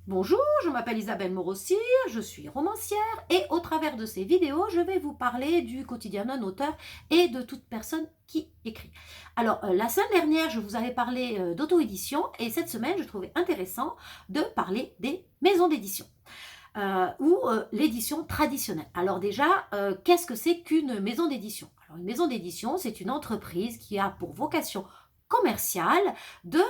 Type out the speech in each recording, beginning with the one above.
Bonjour, je m'appelle Isabelle Morossi, je suis romancière et au travers de ces vidéos, je vais vous parler du quotidien d'un auteur et de toute personne qui écrit. Alors, la semaine dernière, je vous avais parlé d'auto-édition et cette semaine, je trouvais intéressant de parler des maisons d'édition ou l'édition traditionnelle. Alors déjà, qu'est-ce que c'est qu'une maison d'édition? Alors, une maison d'édition, c'est une entreprise qui a pour vocation commerciale de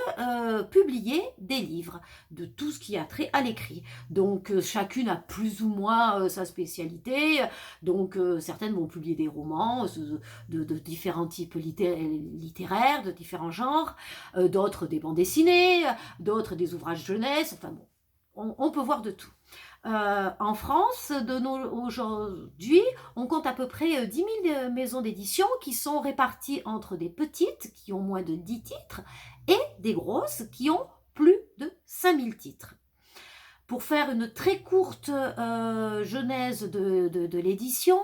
publier des livres, de tout ce qui a trait à l'écrit. Donc chacune a plus ou moins sa spécialité. Donc certaines vont publier des romans de différents types littéraires, de différents genres, d'autres des bandes dessinées, d'autres des ouvrages jeunesse, enfin bon, on peut voir de tout. En France, aujourd'hui, on compte à peu près 10 000 maisons d'édition qui sont réparties entre des petites qui ont moins de 10 titres et des grosses qui ont plus de 5 000 titres. Pour faire une très courte genèse de l'édition,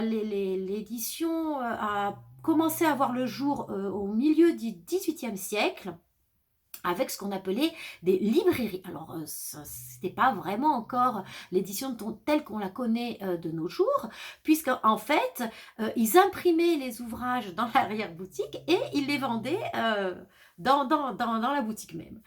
l'édition a commencé à voir le jour au milieu du XVIIIe siècle avec ce qu'on appelait des librairies. Alors, ce n'était pas vraiment encore l'édition telle qu'on la connaît de nos jours, puisque en fait, ils imprimaient les ouvrages dans l'arrière-boutique et ils les vendaient dans la boutique même.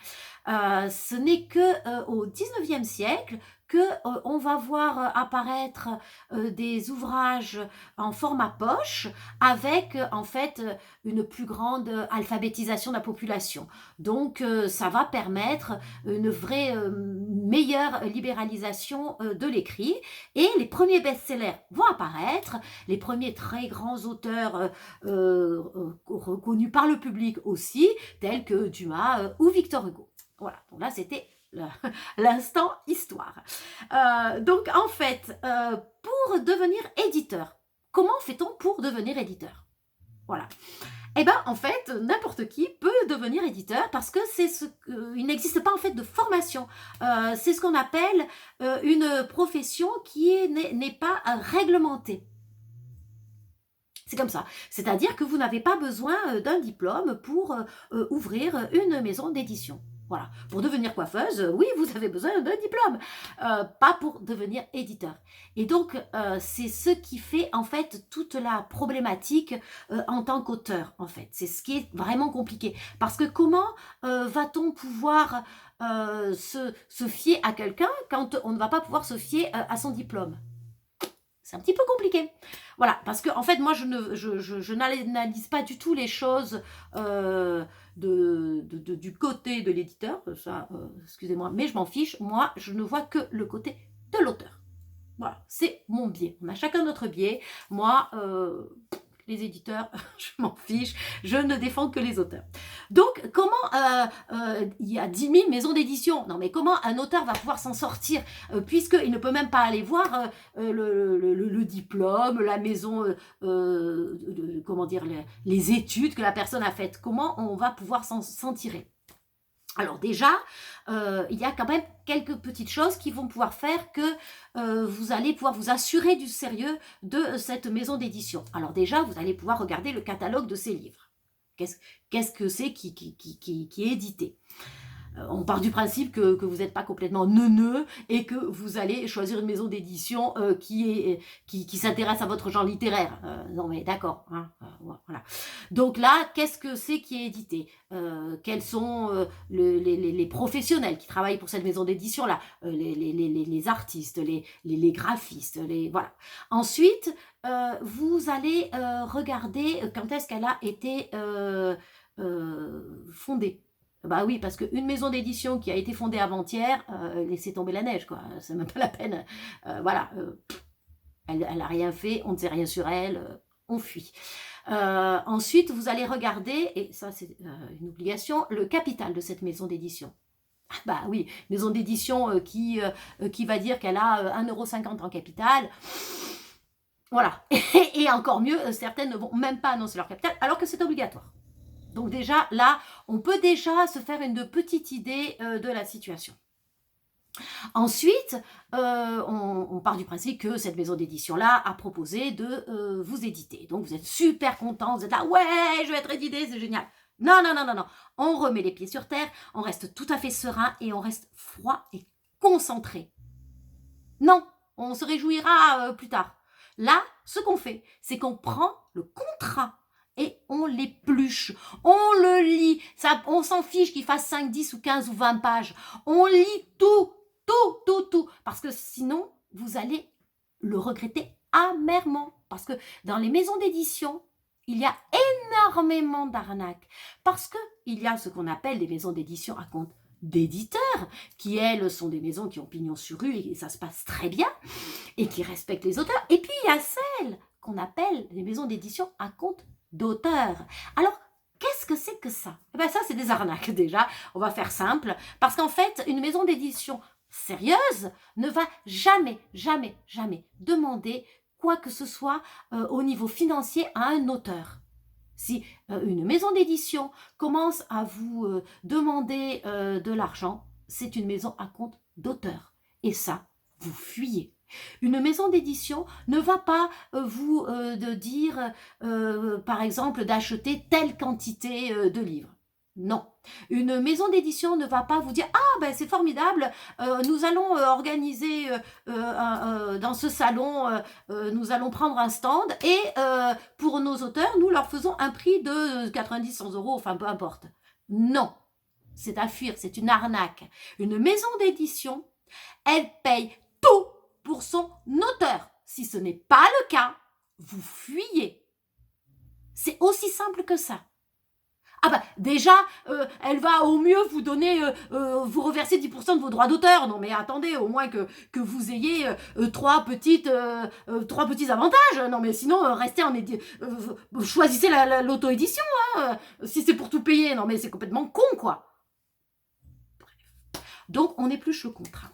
Ce n'est que au 19e siècle que on va voir apparaître des ouvrages en format poche avec en fait une plus grande alphabétisation de la population. Donc ça va permettre une vraie meilleure libéralisation de l'écrit et les premiers best-sellers vont apparaître, les premiers très grands auteurs reconnus par le public aussi, tels que Dumas ou Victor Hugo. Voilà, donc là c'était l'instant histoire. Donc en fait, pour devenir éditeur, comment fait-on pour devenir éditeur? Voilà. Eh bien, en fait, n'importe qui peut devenir éditeur parce que il n'existe pas en fait de formation. C'est ce qu'on appelle une profession qui n'est pas réglementée. C'est comme ça. C'est-à-dire que vous n'avez pas besoin d'un diplôme pour ouvrir une maison d'édition. Voilà. Pour devenir coiffeuse, oui, vous avez besoin d'un diplôme, pas pour devenir éditeur. Et donc, c'est ce qui fait en fait toute la problématique en tant qu'auteur, en fait. C'est ce qui est vraiment compliqué. Parce que comment va-t-on pouvoir se fier à quelqu'un quand on ne va pas pouvoir se fier à son diplôme? C'est un petit peu compliqué. Voilà, parce que en fait, moi, je n'analyse pas du tout les choses du côté de l'éditeur, ça, excusez-moi, mais je m'en fiche. Moi, je ne vois que le côté de l'auteur. Voilà, c'est mon biais. On a chacun notre biais. Moi, les éditeurs, je m'en fiche, je ne défends que les auteurs. Donc, comment il y a 10 000 maisons d'édition? Non, mais comment un auteur va pouvoir s'en sortir puisqu'il ne peut même pas aller voir le diplôme, la maison, comment dire, les études que la personne a faites? Comment on va pouvoir s'en tirer? Alors déjà, il y a quand même quelques petites choses qui vont pouvoir faire que vous allez pouvoir vous assurer du sérieux de cette maison d'édition. Alors déjà, vous allez pouvoir regarder le catalogue de ces livres. Qu'est-ce que c'est qui est édité? On part du principe que vous n'êtes pas complètement neuneux et que vous allez choisir une maison d'édition qui s'intéresse à votre genre littéraire. Non mais d'accord. Hein, voilà. Donc là, qu'est-ce que c'est qui est édité? Quels sont les professionnels qui travaillent pour cette maison d'édition-là? Les artistes, les graphistes, voilà. Ensuite, vous allez regarder quand est-ce qu'elle a été fondée. Bah oui, parce qu'une maison d'édition qui a été fondée avant-hier, laissez tomber la neige, quoi. C'est même pas la peine. Voilà, elle a rien fait, on ne sait rien sur elle, on fuit. Ensuite, vous allez regarder, et ça c'est une obligation, le capital de cette maison d'édition. Ah bah oui, maison d'édition qui va dire qu'elle a 1,50 € en capital. Voilà. Et encore mieux, certaines ne vont même pas annoncer leur capital, alors que c'est obligatoire. Donc déjà, là, on peut déjà se faire une petite idée de la situation. Ensuite, on part du principe que cette maison d'édition-là a proposé de vous éditer. Donc vous êtes super content, vous êtes là, ouais, je vais être édité, c'est génial. Non, non, non, non, non. On remet les pieds sur terre, on reste tout à fait serein et on reste froid et concentré. Non, on se réjouira plus tard. Là, ce qu'on fait, c'est qu'on prend le contrat et on l'épluche, on le lit. Ça, on s'en fiche qu'il fasse 5, 10 ou 15 ou 20 pages. On lit tout, tout, tout, tout. Parce que sinon, vous allez le regretter amèrement. Parce que dans les maisons d'édition, il y a énormément d'arnaques. Parce qu'il y a ce qu'on appelle des maisons d'édition à compte d'éditeurs, qui elles sont des maisons qui ont pignon sur rue et ça se passe très bien et qui respectent les auteurs. Et puis il y a celles qu'on appelle les maisons d'édition à compte d'auteurs. Alors, qu'est-ce que c'est que ça? Eh bien ça, c'est des arnaques déjà. On va faire simple, parce qu'en fait, une maison d'édition sérieuse ne va jamais, jamais, jamais demander quoi que ce soit au niveau financier à un auteur. Si une maison d'édition commence à vous demander de l'argent, c'est une maison à compte d'auteur. Et ça, vous fuyez. Une maison d'édition ne va pas vous dire, par exemple, d'acheter telle quantité de livres. Non. Une maison d'édition ne va pas vous dire « Ah, ben c'est formidable, nous allons organiser dans ce salon, nous allons prendre un stand et pour nos auteurs, nous leur faisons un prix de 90, 100 euros, enfin peu importe. » Non, c'est à fuir, c'est une arnaque. Une maison d'édition, elle paye tout pour son auteur. Si ce n'est pas le cas, vous fuyez. C'est aussi simple que ça. Ah bah déjà, elle va au mieux vous donner, vous reverser 10% de vos droits d'auteur. Non mais attendez, au moins que vous ayez trois petits avantages. Non mais sinon, restez en choisissez l'auto-édition. Hein, si c'est pour tout payer, non mais c'est complètement con quoi. Bref. Donc on épluche le contrat.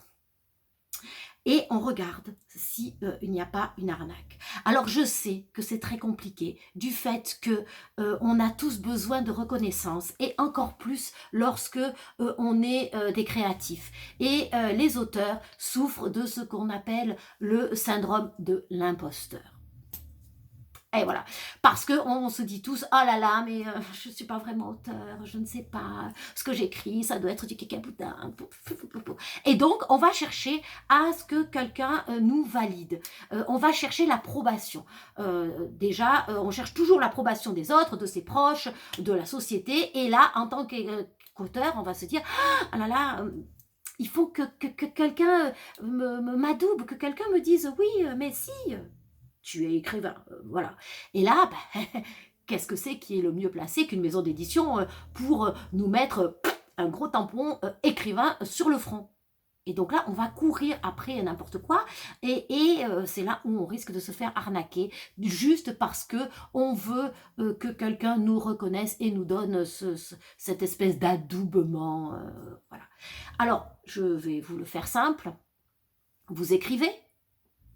Et on regarde si il n'y a pas une arnaque. Alors je sais que c'est très compliqué du fait que on a tous besoin de reconnaissance et encore plus lorsque on est des créatifs. Et les auteurs souffrent de ce qu'on appelle le syndrome de l'imposteur. Et voilà, parce qu'on se dit tous, oh là là, mais je ne suis pas vraiment auteur, je ne sais pas, ce que j'écris, ça doit être du cacaboudin. Et donc, on va chercher à ce que quelqu'un nous valide. On va chercher l'approbation. Déjà, on cherche toujours l'approbation des autres, de ses proches, de la société. Et là, en tant qu'auteur, on va se dire, ah là là, il faut que quelqu'un m'adoube, que quelqu'un me dise, oui, mais si... tu es écrivain, voilà. Et là, bah, qu'est-ce que c'est qui est le mieux placé qu'une maison d'édition pour nous mettre un gros tampon écrivain sur le front? Et donc là, on va courir après n'importe quoi et c'est là où on risque de se faire arnaquer juste parce que on veut que quelqu'un nous reconnaisse et nous donne cette espèce d'adoubement. Voilà. Alors, je vais vous le faire simple. Vous écrivez?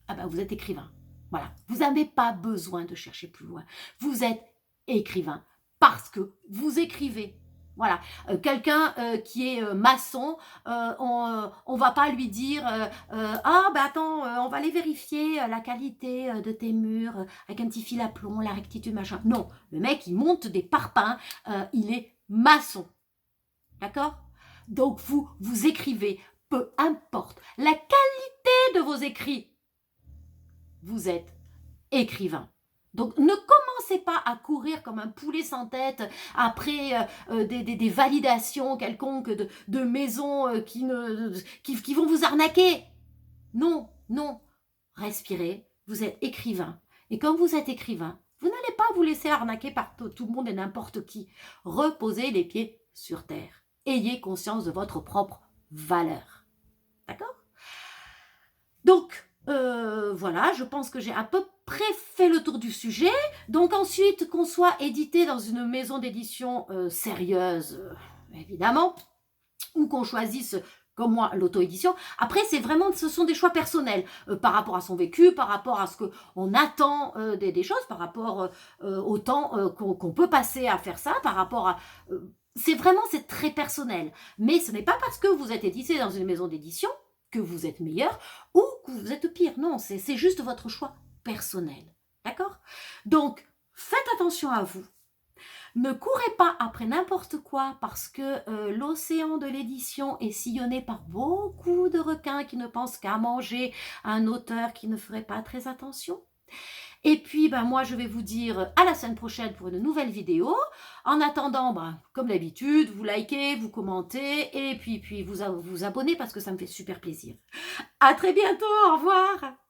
Ah ben, vous êtes écrivain. Voilà, vous n'avez pas besoin de chercher plus loin. Vous êtes écrivain parce que vous écrivez. Voilà, quelqu'un qui est maçon, on va pas lui dire ah ben attends, on va aller vérifier la qualité de tes murs avec un petit fil à plomb, la rectitude machin. Non, le mec il monte des parpaings, il est maçon, d'accord? Donc vous écrivez, peu importe la qualité de vos écrits. Vous êtes écrivain. Donc ne commencez pas à courir comme un poulet sans tête après des validations quelconques de maisons qui vont vous arnaquer. Non, non. Respirez, vous êtes écrivain. Et comme vous êtes écrivain, vous n'allez pas vous laisser arnaquer par tout le monde et n'importe qui. Reposez les pieds sur terre. Ayez conscience de votre propre valeur. D'accord? Donc, voilà, je pense que j'ai à peu près fait le tour du sujet. Donc ensuite, qu'on soit édité dans une maison d'édition sérieuse, évidemment, ou qu'on choisisse, comme moi, l'auto-édition. Après, ce sont des choix personnels par rapport à son vécu, par rapport à ce qu'on attend des choses, par rapport au temps qu'on peut passer à faire ça, par rapport à... c'est très personnel. Mais ce n'est pas parce que vous êtes édité dans une maison d'édition que vous êtes meilleur ou que vous êtes pire. Non, c'est juste votre choix personnel. D'accord? Donc, faites attention à vous. Ne courez pas après n'importe quoi parce que l'océan de l'édition est sillonné par beaucoup de requins qui ne pensent qu'à manger un auteur qui ne ferait pas très attention. Et puis, ben, moi, je vais vous dire à la semaine prochaine pour une nouvelle vidéo. En attendant, ben, comme d'habitude, vous likez, vous commentez et puis vous abonnez parce que ça me fait super plaisir. À très bientôt, au revoir.